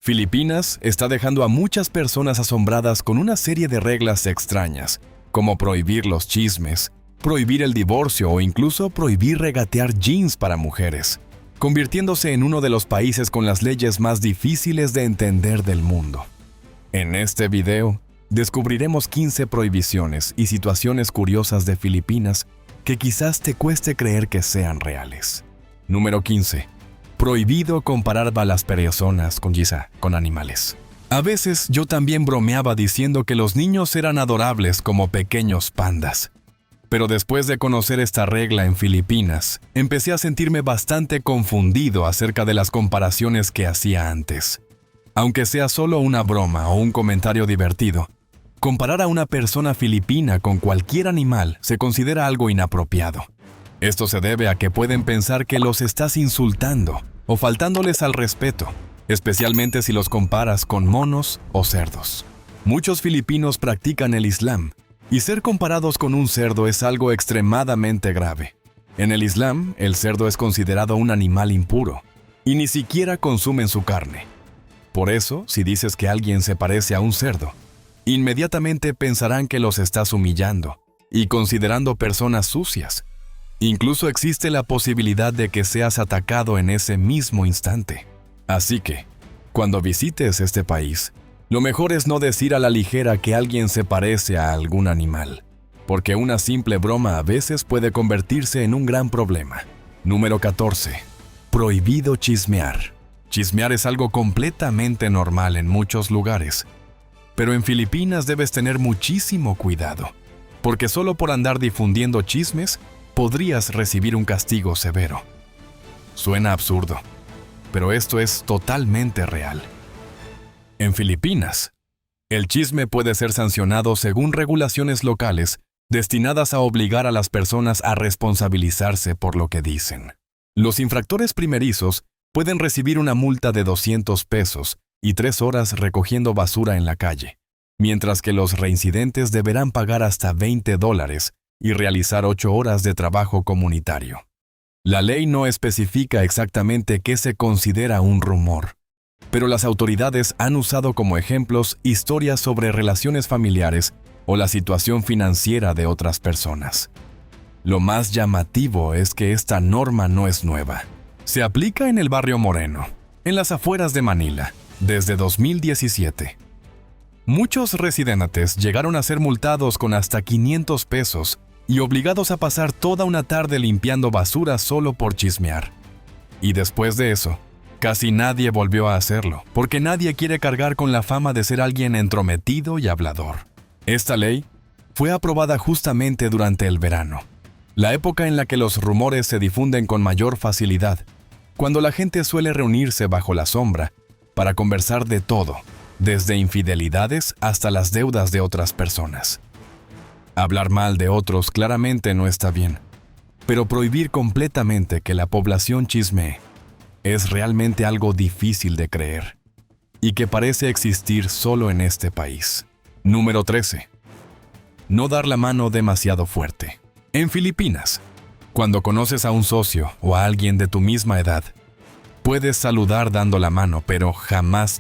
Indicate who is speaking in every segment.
Speaker 1: Filipinas está dejando a muchas personas asombradas con una serie de reglas extrañas, como prohibir los chismes, prohibir el divorcio o incluso prohibir regatear jeans para mujeres, convirtiéndose en uno de los países con las leyes más difíciles de entender del mundo. En este video, descubriremos 15 prohibiciones y situaciones curiosas de Filipinas que quizás te cueste creer que sean reales. Número 15. Prohibido comparar a las personas con animales. A veces yo también bromeaba diciendo que los niños eran adorables como pequeños pandas. Pero después de conocer esta regla en Filipinas, empecé a sentirme bastante confundido acerca de las comparaciones que hacía antes. Aunque sea solo una broma o un comentario divertido, comparar a una persona filipina con cualquier animal se considera algo inapropiado. Esto se debe a que pueden pensar que los estás insultando o faltándoles al respeto, especialmente si los comparas con monos o cerdos. Muchos filipinos practican el Islam, y ser comparados con un cerdo es algo extremadamente grave. En el Islam, el cerdo es considerado un animal impuro, y ni siquiera consumen su carne. Por eso, si dices que alguien se parece a un cerdo, inmediatamente pensarán que los estás humillando y considerando personas sucias. Incluso existe la posibilidad de que seas atacado en ese mismo instante. Así que, cuando visites este país, lo mejor es no decir a la ligera que alguien se parece a algún animal, porque una simple broma a veces puede convertirse en un gran problema. Número 14. Prohibido chismear. Chismear es algo completamente normal en muchos lugares, pero en Filipinas debes tener muchísimo cuidado, porque solo por andar difundiendo chismes, podrías recibir un castigo severo. Suena absurdo, pero esto es totalmente real. En Filipinas, el chisme puede ser sancionado según regulaciones locales destinadas a obligar a las personas a responsabilizarse por lo que dicen. Los infractores primerizos pueden recibir una multa de 200 pesos y 3 horas recogiendo basura en la calle, mientras que los reincidentes deberán pagar hasta $20 y realizar 8 horas de trabajo comunitario. La ley no especifica exactamente qué se considera un rumor, pero las autoridades han usado como ejemplos historias sobre relaciones familiares o la situación financiera de otras personas. Lo más llamativo es que esta norma no es nueva. Se aplica en el barrio Moreno, en las afueras de Manila, desde 2017. Muchos residentes llegaron a ser multados con hasta 500 pesos y obligados a pasar toda una tarde limpiando basura solo por chismear. Y después de eso, casi nadie volvió a hacerlo, porque nadie quiere cargar con la fama de ser alguien entrometido y hablador. Esta ley fue aprobada justamente durante el verano, la época en la que los rumores se difunden con mayor facilidad, cuando la gente suele reunirse bajo la sombra para conversar de todo, desde infidelidades hasta las deudas de otras personas. Hablar mal de otros claramente no está bien, pero prohibir completamente que la población chismee es realmente algo difícil de creer y que parece existir solo en este país. Número 13. No dar la mano demasiado fuerte. En Filipinas, cuando conoces a un socio o a alguien de tu misma edad, puedes saludar dando la mano, pero jamás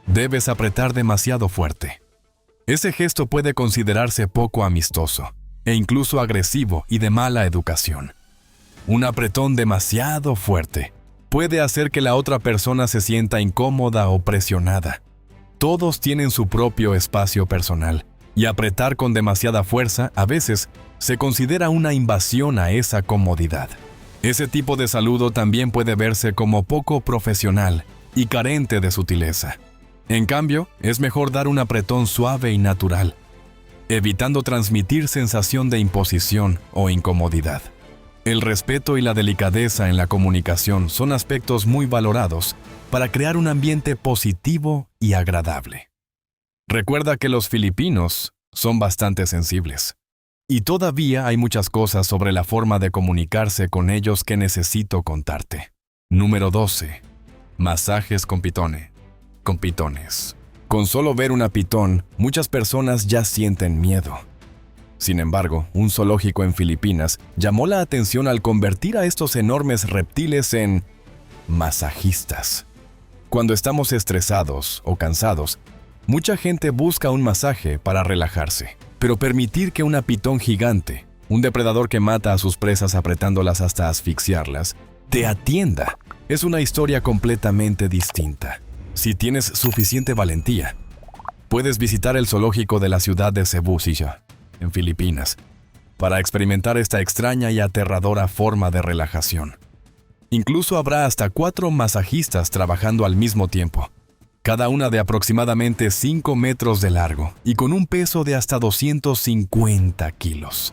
Speaker 1: debes apretar demasiado fuerte. Ese gesto puede considerarse poco amistoso e incluso agresivo y de mala educación. Un apretón demasiado fuerte puede hacer que la otra persona se sienta incómoda o presionada. Todos tienen su propio espacio personal, y apretar con demasiada fuerza a veces se considera una invasión a esa comodidad. Ese tipo de saludo también puede verse como poco profesional y carente de sutileza. En cambio, es mejor dar un apretón suave y natural, evitando transmitir sensación de imposición o incomodidad. El respeto y la delicadeza en la comunicación son aspectos muy valorados para crear un ambiente positivo y agradable. Recuerda que los filipinos son bastante sensibles, y todavía hay muchas cosas sobre la forma de comunicarse con ellos que necesito contarte. Número 12. Masajes con pitones. Con solo ver una pitón, muchas personas ya sienten miedo. Sin embargo, un zoológico en Filipinas llamó la atención al convertir a estos enormes reptiles en masajistas. Cuando estamos estresados o cansados, mucha gente busca un masaje para relajarse. Pero permitir que una pitón gigante, un depredador que mata a sus presas apretándolas hasta asfixiarlas, te atienda, es una historia completamente distinta. Si tienes suficiente valentía, puedes visitar el zoológico de la ciudad de Cebu, en Filipinas, para experimentar esta extraña y aterradora forma de relajación. Incluso habrá hasta 4 masajistas trabajando al mismo tiempo, cada una de aproximadamente 5 metros de largo y con un peso de hasta 250 kilos.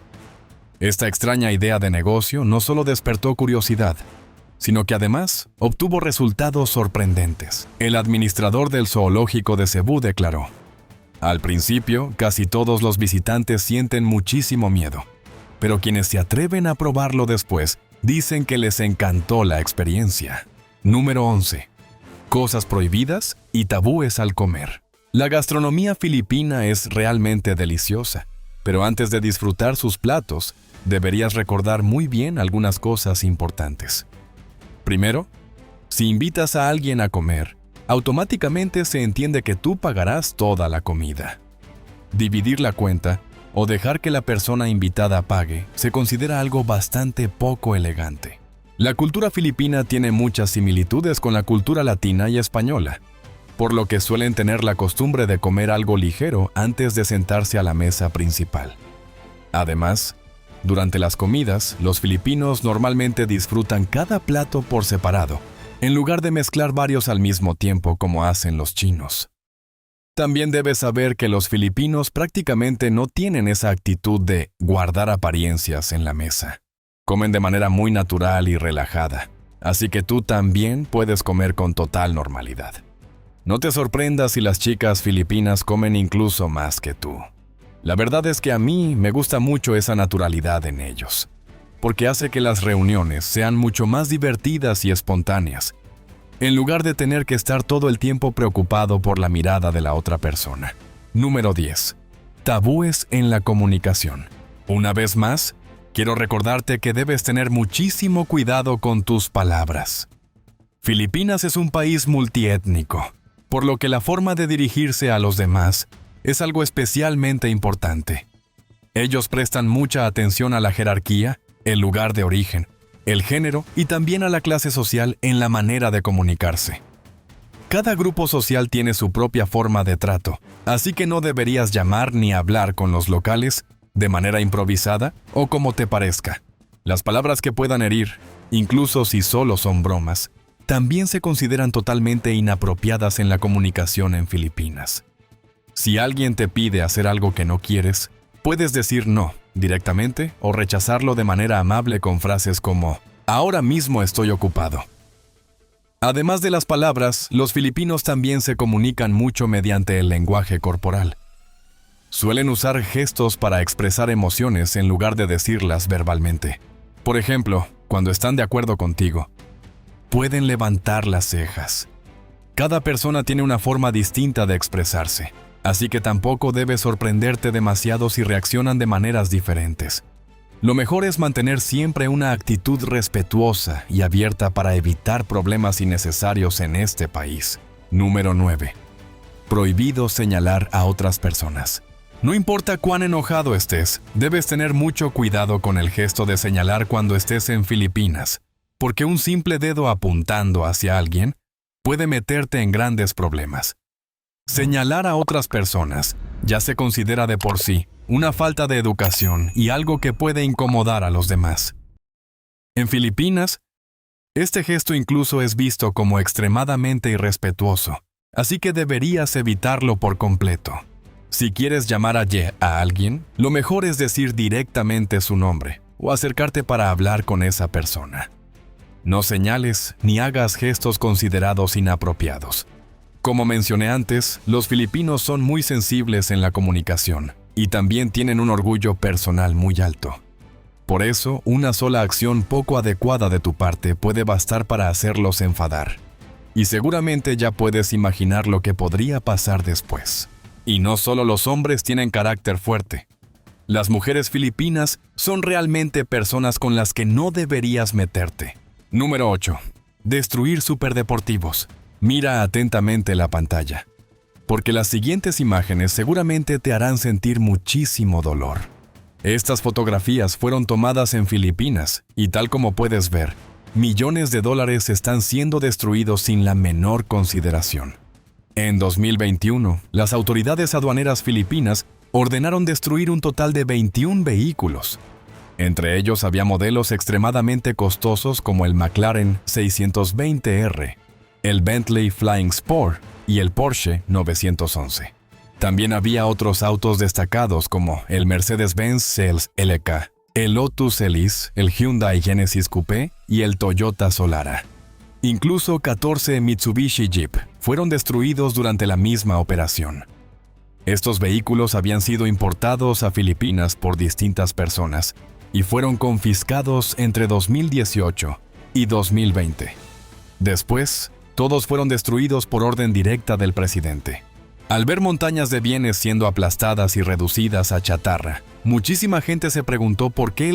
Speaker 1: Esta extraña idea de negocio no solo despertó curiosidad, sino que además obtuvo resultados sorprendentes. El administrador del zoológico de Cebú declaró: al principio, casi todos los visitantes sienten muchísimo miedo, pero quienes se atreven a probarlo después dicen que les encantó la experiencia. Número 11. Cosas prohibidas y tabúes al comer. La gastronomía filipina es realmente deliciosa, pero antes de disfrutar sus platos, deberías recordar muy bien algunas cosas importantes. Primero, si invitas a alguien a comer, automáticamente se entiende que tú pagarás toda la comida. Dividir la cuenta o dejar que la persona invitada pague se considera algo bastante poco elegante. La cultura filipina tiene muchas similitudes con la cultura latina y española, por lo que suelen tener la costumbre de comer algo ligero antes de sentarse a la mesa principal. Además, durante las comidas, los filipinos normalmente disfrutan cada plato por separado, en lugar de mezclar varios al mismo tiempo como hacen los chinos. También debes saber que los filipinos prácticamente no tienen esa actitud de guardar apariencias en la mesa. Comen de manera muy natural y relajada, así que tú también puedes comer con total normalidad. No te sorprendas si las chicas filipinas comen incluso más que tú. La verdad es que a mí me gusta mucho esa naturalidad en ellos, porque hace que las reuniones sean mucho más divertidas y espontáneas, en lugar de tener que estar todo el tiempo preocupado por la mirada de la otra persona. Número 10. Tabúes en la comunicación. Una vez más, quiero recordarte que debes tener muchísimo cuidado con tus palabras. Filipinas es un país multiétnico, por lo que la forma de dirigirse a los demás es algo especialmente importante. Ellos prestan mucha atención a la jerarquía, el lugar de origen, el género y también a la clase social en la manera de comunicarse. Cada grupo social tiene su propia forma de trato, así que no deberías llamar ni hablar con los locales de manera improvisada o como te parezca. Las palabras que puedan herir, incluso si solo son bromas, también se consideran totalmente inapropiadas en la comunicación en Filipinas. Si alguien te pide hacer algo que no quieres, puedes decir no directamente o rechazarlo de manera amable con frases como «ahora mismo estoy ocupado». Además de las palabras, los filipinos también se comunican mucho mediante el lenguaje corporal. Suelen usar gestos para expresar emociones en lugar de decirlas verbalmente. Por ejemplo, cuando están de acuerdo contigo, pueden levantar las cejas. Cada persona tiene una forma distinta de expresarse, así que tampoco debes sorprenderte demasiado si reaccionan de maneras diferentes. Lo mejor es mantener siempre una actitud respetuosa y abierta para evitar problemas innecesarios en este país. Número 9. Prohibido señalar a otras personas. No importa cuán enojado estés, debes tener mucho cuidado con el gesto de señalar cuando estés en Filipinas, porque un simple dedo apuntando hacia alguien puede meterte en grandes problemas. Señalar a otras personas ya se considera de por sí una falta de educación y algo que puede incomodar a los demás. En Filipinas, este gesto incluso es visto como extremadamente irrespetuoso, así que deberías evitarlo por completo. Si quieres llamar a alguien, lo mejor es decir directamente su nombre o acercarte para hablar con esa persona. No señales ni hagas gestos considerados inapropiados. Como mencioné antes, los filipinos son muy sensibles en la comunicación y también tienen un orgullo personal muy alto. Por eso, una sola acción poco adecuada de tu parte puede bastar para hacerlos enfadar. Y seguramente ya puedes imaginar lo que podría pasar después. Y no solo los hombres tienen carácter fuerte. Las mujeres filipinas son realmente personas con las que no deberías meterte. Número 8. Destruir superdeportivos. Mira atentamente la pantalla, porque las siguientes imágenes seguramente te harán sentir muchísimo dolor. Estas fotografías fueron tomadas en Filipinas y tal como puedes ver, millones de dólares están siendo destruidos sin la menor consideración. En 2021, las autoridades aduaneras filipinas ordenaron destruir un total de 21 vehículos. Entre ellos había modelos extremadamente costosos como el McLaren 620R, el Bentley Flying Spur y el Porsche 911. También había otros autos destacados como el Mercedes-Benz CELS LK, el Lotus Elise, el Hyundai Genesis Coupé y el Toyota Solara. Incluso 14 Mitsubishi Jeep fueron destruidos durante la misma operación. Estos vehículos habían sido importados a Filipinas por distintas personas y fueron confiscados entre 2018 y 2020. Después, todos fueron destruidos por orden directa del presidente. Al ver montañas de bienes siendo aplastadas y reducidas a chatarra, muchísima gente se preguntó por qué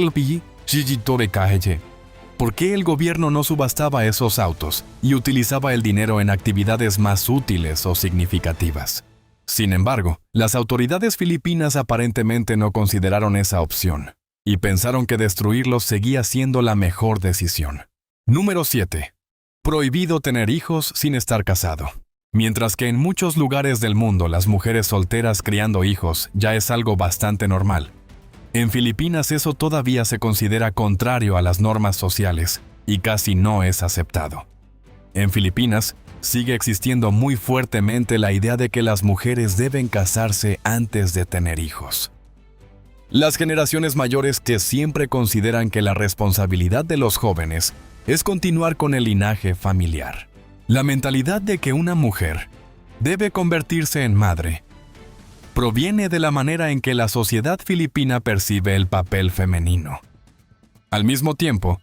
Speaker 1: ¿Por qué el gobierno no subastaba esos autos y utilizaba el dinero en actividades más útiles o significativas? Sin embargo, las autoridades filipinas aparentemente no consideraron esa opción y pensaron que destruirlos seguía siendo la mejor decisión. Número 7. Prohibido tener hijos sin estar casado. Mientras que en muchos lugares del mundo las mujeres solteras criando hijos ya es algo bastante normal, en Filipinas eso todavía se considera contrario a las normas sociales y casi no es aceptado. En Filipinas sigue existiendo muy fuertemente la idea de que las mujeres deben casarse antes de tener hijos. Las generaciones mayores que siempre consideran que la responsabilidad de los jóvenes es continuar con el linaje familiar. La mentalidad de que una mujer debe convertirse en madre proviene de la manera en que la sociedad filipina percibe el papel femenino. Al mismo tiempo,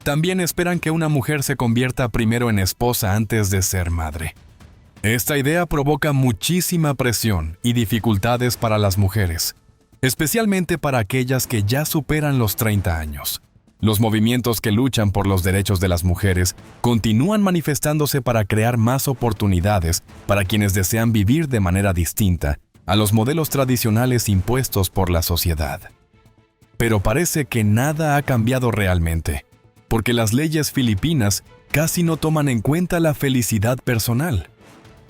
Speaker 1: también esperan que una mujer se convierta primero en esposa antes de ser madre. Esta idea provoca muchísima presión y dificultades para las mujeres, especialmente para aquellas que ya superan los 30 años. Los movimientos que luchan por los derechos de las mujeres continúan manifestándose para crear más oportunidades para quienes desean vivir de manera distinta a los modelos tradicionales impuestos por la sociedad. Pero parece que nada ha cambiado realmente, porque las leyes filipinas casi no toman en cuenta la felicidad personal.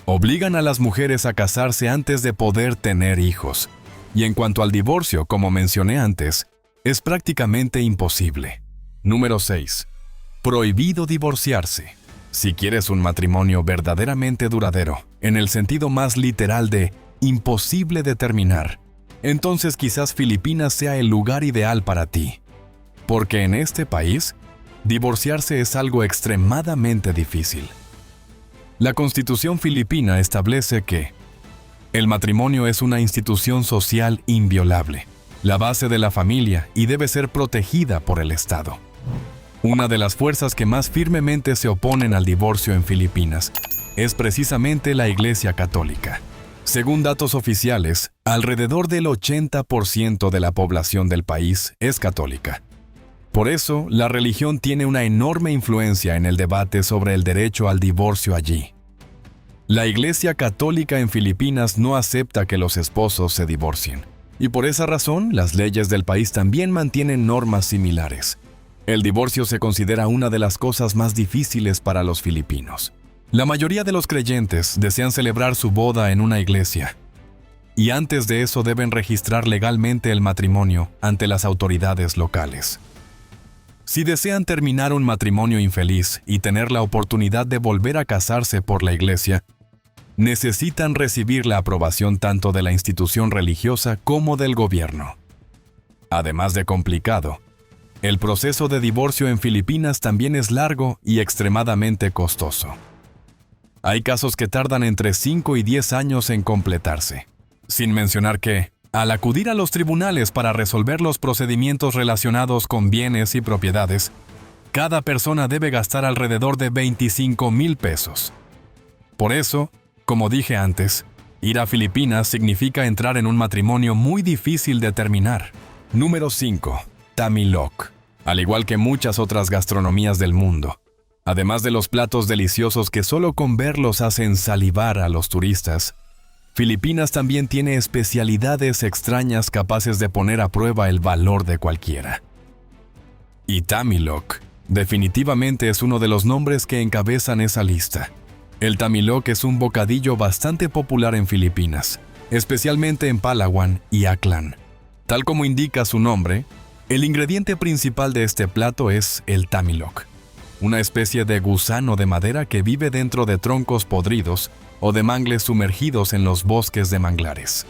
Speaker 1: Obligan a las mujeres a casarse antes de poder tener hijos. Y en cuanto al divorcio, como mencioné antes, es prácticamente imposible. Número 6. Prohibido divorciarse. Si quieres un matrimonio verdaderamente duradero, en el sentido más literal de imposible de terminar, entonces quizás Filipinas sea el lugar ideal para ti. Porque en este país, divorciarse es algo extremadamente difícil. La Constitución filipina establece que el matrimonio es una institución social inviolable, la base de la familia y debe ser protegida por el Estado. Una de las fuerzas que más firmemente se oponen al divorcio en Filipinas es precisamente la Iglesia Católica. Según datos oficiales, alrededor del 80% de la población del país es católica. Por eso, la religión tiene una enorme influencia en el debate sobre el derecho al divorcio allí. La Iglesia Católica en Filipinas no acepta que los esposos se divorcien, y por esa razón las leyes del país también mantienen normas similares. El divorcio se considera una de las cosas más difíciles para los filipinos. La mayoría de los creyentes desean celebrar su boda en una iglesia, y antes de eso deben registrar legalmente el matrimonio ante las autoridades locales. Si desean terminar un matrimonio infeliz y tener la oportunidad de volver a casarse por la iglesia, necesitan recibir la aprobación tanto de la institución religiosa como del gobierno. Además de complicado, el proceso de divorcio en Filipinas también es largo y extremadamente costoso. Hay casos que tardan entre 5 y 10 años en completarse. Sin mencionar que, al acudir a los tribunales para resolver los procedimientos relacionados con bienes y propiedades, cada persona debe gastar alrededor de 25,000 pesos. Por eso, como dije antes, ir a Filipinas significa entrar en un matrimonio muy difícil de terminar. Número 5. Tamilok. Al igual que muchas otras gastronomías del mundo, Además de los platos deliciosos que solo con verlos hacen salivar a los turistas, Filipinas también tiene especialidades extrañas capaces de poner a prueba el valor de cualquiera. Y Tamilok definitivamente es uno de los nombres que encabezan esa lista. El tamilok es un bocadillo bastante popular en Filipinas, especialmente en Palawan y Aklan. Tal como indica su nombre, el ingrediente principal de este plato es el tamilok, una especie de gusano de madera que vive dentro de troncos podridos o de mangles sumergidos en los bosques de manglares.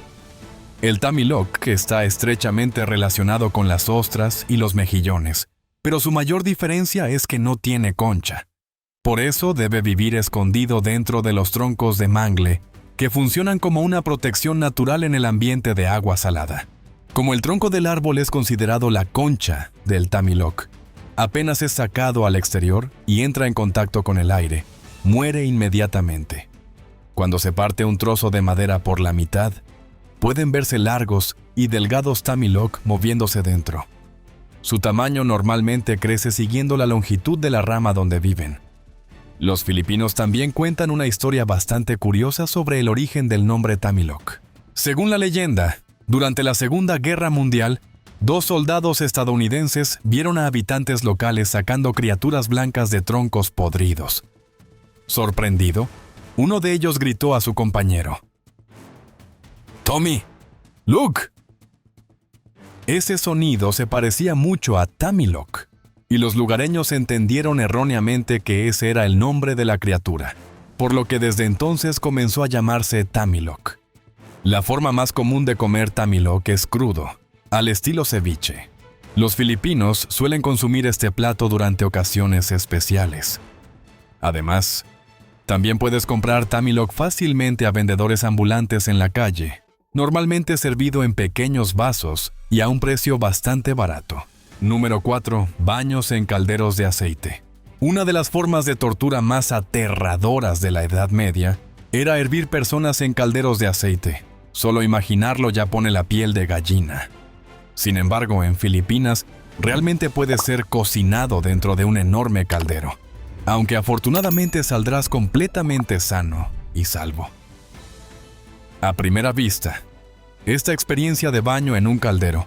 Speaker 1: El tamilok está estrechamente relacionado con las ostras y los mejillones, pero su mayor diferencia es que no tiene concha. Por eso debe vivir escondido dentro de los troncos de mangle, que funcionan como una protección natural en el ambiente de agua salada. Como el tronco del árbol es considerado la concha del tamilok, apenas es sacado al exterior y entra en contacto con el aire, muere inmediatamente. Cuando se parte un trozo de madera por la mitad, pueden verse largos y delgados tamilok moviéndose dentro. Su tamaño normalmente crece siguiendo la longitud de la rama donde viven. Los filipinos también cuentan una historia bastante curiosa sobre el origen del nombre tamilok. Según la leyenda, durante la Segunda Guerra Mundial, 2 soldados estadounidenses vieron a habitantes locales sacando criaturas blancas de troncos podridos. Sorprendido, uno de ellos gritó a su compañero: «Tommy, look». Ese sonido se parecía mucho a tamilok, y los lugareños entendieron erróneamente que ese era el nombre de la criatura, por lo que desde entonces comenzó a llamarse tamilok. La forma más común de comer tamilok es crudo, al estilo ceviche. Los filipinos suelen consumir este plato durante ocasiones especiales. Además, también puedes comprar tamilok fácilmente a vendedores ambulantes en la calle, normalmente servido en pequeños vasos y a un precio bastante barato. Número 4. Baños en calderos de aceite. Una de las formas de tortura más aterradoras de la Edad Media era hervir personas en calderos de aceite. Solo imaginarlo ya pone la piel de gallina. Sin embargo, en Filipinas, realmente puedes ser cocinado dentro de un enorme caldero, aunque afortunadamente saldrás completamente sano y salvo. A primera vista, esta experiencia de baño en un caldero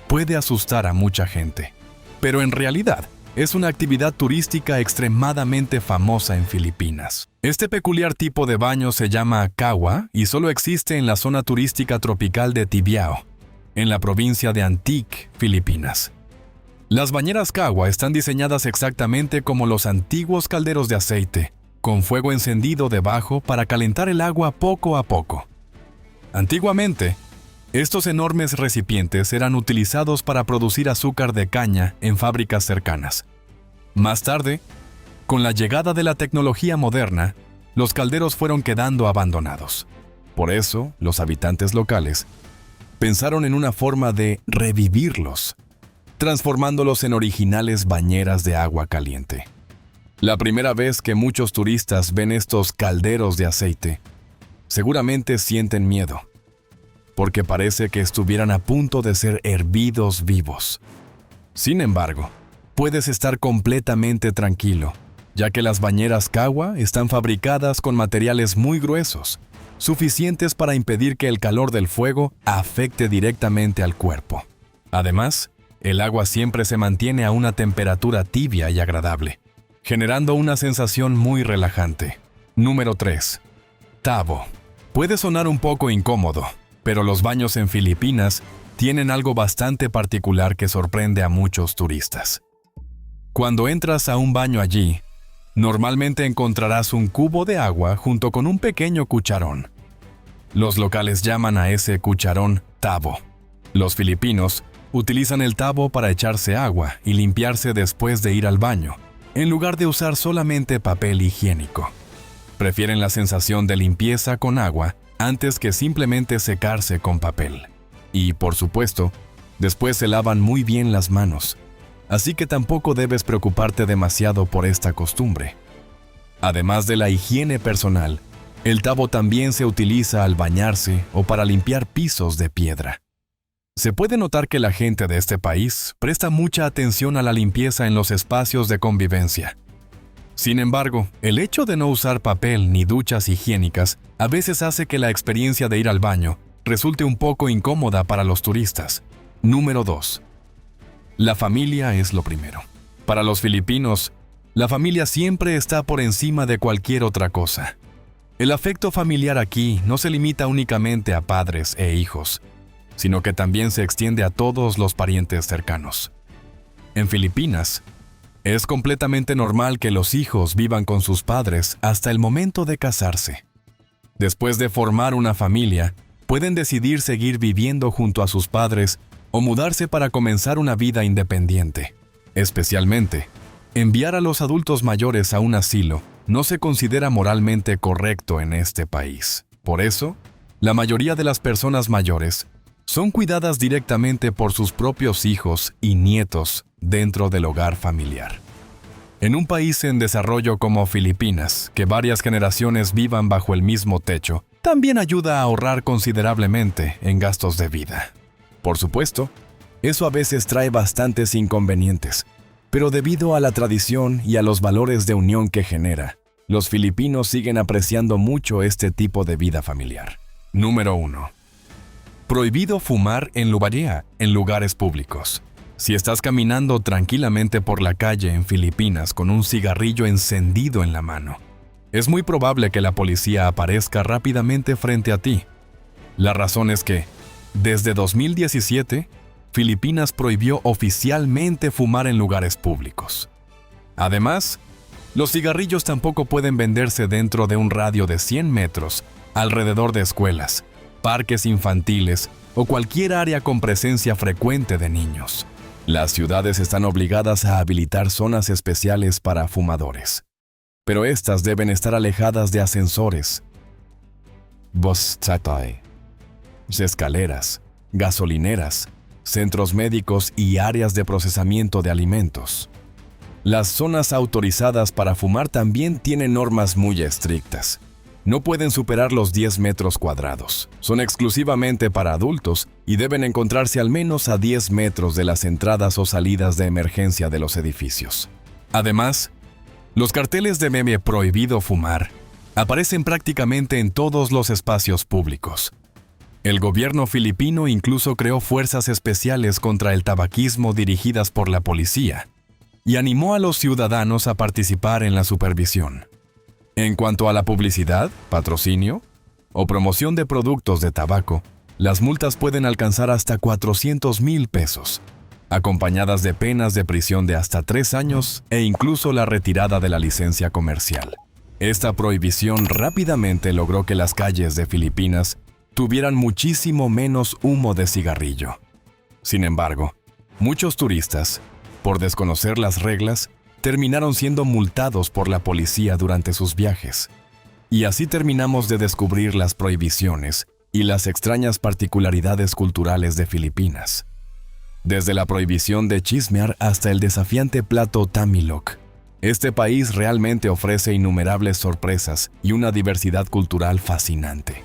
Speaker 1: puede asustar a mucha gente, pero en realidad es una actividad turística extremadamente famosa en Filipinas. Este peculiar tipo de baño se llama cawa y solo existe en la zona turística tropical de Tibiao, en la provincia de Antique, Filipinas. Las bañeras cawa están diseñadas exactamente como los antiguos calderos de aceite, con fuego encendido debajo para calentar el agua poco a poco. Antiguamente, estos enormes recipientes eran utilizados para producir azúcar de caña en fábricas cercanas. Más tarde, con la llegada de la tecnología moderna, los calderos fueron quedando abandonados. Por eso, los habitantes locales pensaron en una forma de revivirlos, transformándolos en originales bañeras de agua caliente. La primera vez que muchos turistas ven estos calderos de aceite, seguramente sienten miedo, porque parece que estuvieran a punto de ser hervidos vivos. Sin embargo, puedes estar completamente tranquilo, ya que las bañeras cawa están fabricadas con materiales muy gruesos, suficientes para impedir que el calor del fuego afecte directamente al cuerpo. Además, el agua siempre se mantiene a una temperatura tibia y agradable, generando una sensación muy relajante. Número 3. Tabo. Puede sonar un poco incómodo, pero los baños en Filipinas tienen algo bastante particular que sorprende a muchos turistas. Cuando entras a un baño allí, normalmente encontrarás un cubo de agua junto con un pequeño cucharón. Los locales llaman a ese cucharón tabo. Los filipinos utilizan el tabo para echarse agua y limpiarse después de ir al baño, en lugar de usar solamente papel higiénico. Prefieren la sensación de limpieza con agua antes que simplemente secarse con papel. Y, por supuesto, después se lavan muy bien las manos, así que tampoco debes preocuparte demasiado por esta costumbre. Además de la higiene personal, el tabo también se utiliza al bañarse o para limpiar pisos de piedra. Se puede notar que la gente de este país presta mucha atención a la limpieza en los espacios de convivencia. Sin embargo, el hecho de no usar papel ni duchas higiénicas a veces hace que la experiencia de ir al baño resulte un poco incómoda para los turistas. Número 2. La familia es lo primero. Para los filipinos, la familia siempre está por encima de cualquier otra cosa. El afecto familiar aquí no se limita únicamente a padres e hijos, sino que también se extiende a todos los parientes cercanos. En Filipinas, es completamente normal que los hijos vivan con sus padres hasta el momento de casarse. Después de formar una familia, pueden decidir seguir viviendo junto a sus padres o mudarse para comenzar una vida independiente. Especialmente, enviar a los adultos mayores a un asilo no se considera moralmente correcto en este país. Por eso, la mayoría de las personas mayores son cuidadas directamente por sus propios hijos y nietos dentro del hogar familiar. En un país en desarrollo como Filipinas, que varias generaciones vivan bajo el mismo techo, también ayuda a ahorrar considerablemente en gastos de vida. Por supuesto, eso a veces trae bastantes inconvenientes, pero debido a la tradición y a los valores de unión que genera, los filipinos siguen apreciando mucho este tipo de vida familiar. Número 1. Prohibido fumar en lugares públicos. Si estás caminando tranquilamente por la calle en Filipinas con un cigarrillo encendido en la mano, es muy probable que la policía aparezca rápidamente frente a ti. La razón es que, desde 2017, Filipinas prohibió oficialmente fumar en lugares públicos. Además, los cigarrillos tampoco pueden venderse dentro de un radio de 100 metros alrededor de escuelas, parques infantiles o cualquier área con presencia frecuente de niños. Las ciudades están obligadas a habilitar zonas especiales para fumadores, pero estas deben estar alejadas de ascensores, escaleras, gasolineras, centros médicos y áreas de procesamiento de alimentos. Las zonas autorizadas para fumar también tienen normas muy estrictas. No pueden superar los 10 metros cuadrados. Son exclusivamente para adultos y deben encontrarse al menos a 10 metros de las entradas o salidas de emergencia de los edificios. Además, los carteles de meme "Prohibido fumar" aparecen prácticamente en todos los espacios públicos. El gobierno filipino incluso creó fuerzas especiales contra el tabaquismo dirigidas por la policía y animó a los ciudadanos a participar en la supervisión. En cuanto a la publicidad, patrocinio o promoción de productos de tabaco, las multas pueden alcanzar hasta 400,000 pesos, acompañadas de penas de prisión de hasta 3 años e incluso la retirada de la licencia comercial. Esta prohibición rápidamente logró que las calles de Filipinas tuvieran muchísimo menos humo de cigarrillo. Sin embargo, muchos turistas, por desconocer las reglas, terminaron siendo multados por la policía durante sus viajes. Y así terminamos de descubrir las prohibiciones y las extrañas particularidades culturales de Filipinas. Desde la prohibición de chismear hasta el desafiante plato tamilok, este país realmente ofrece innumerables sorpresas y una diversidad cultural fascinante.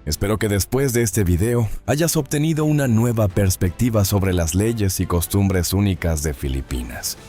Speaker 1: Espero que después de este video hayas obtenido una nueva perspectiva sobre las leyes y costumbres únicas de Filipinas.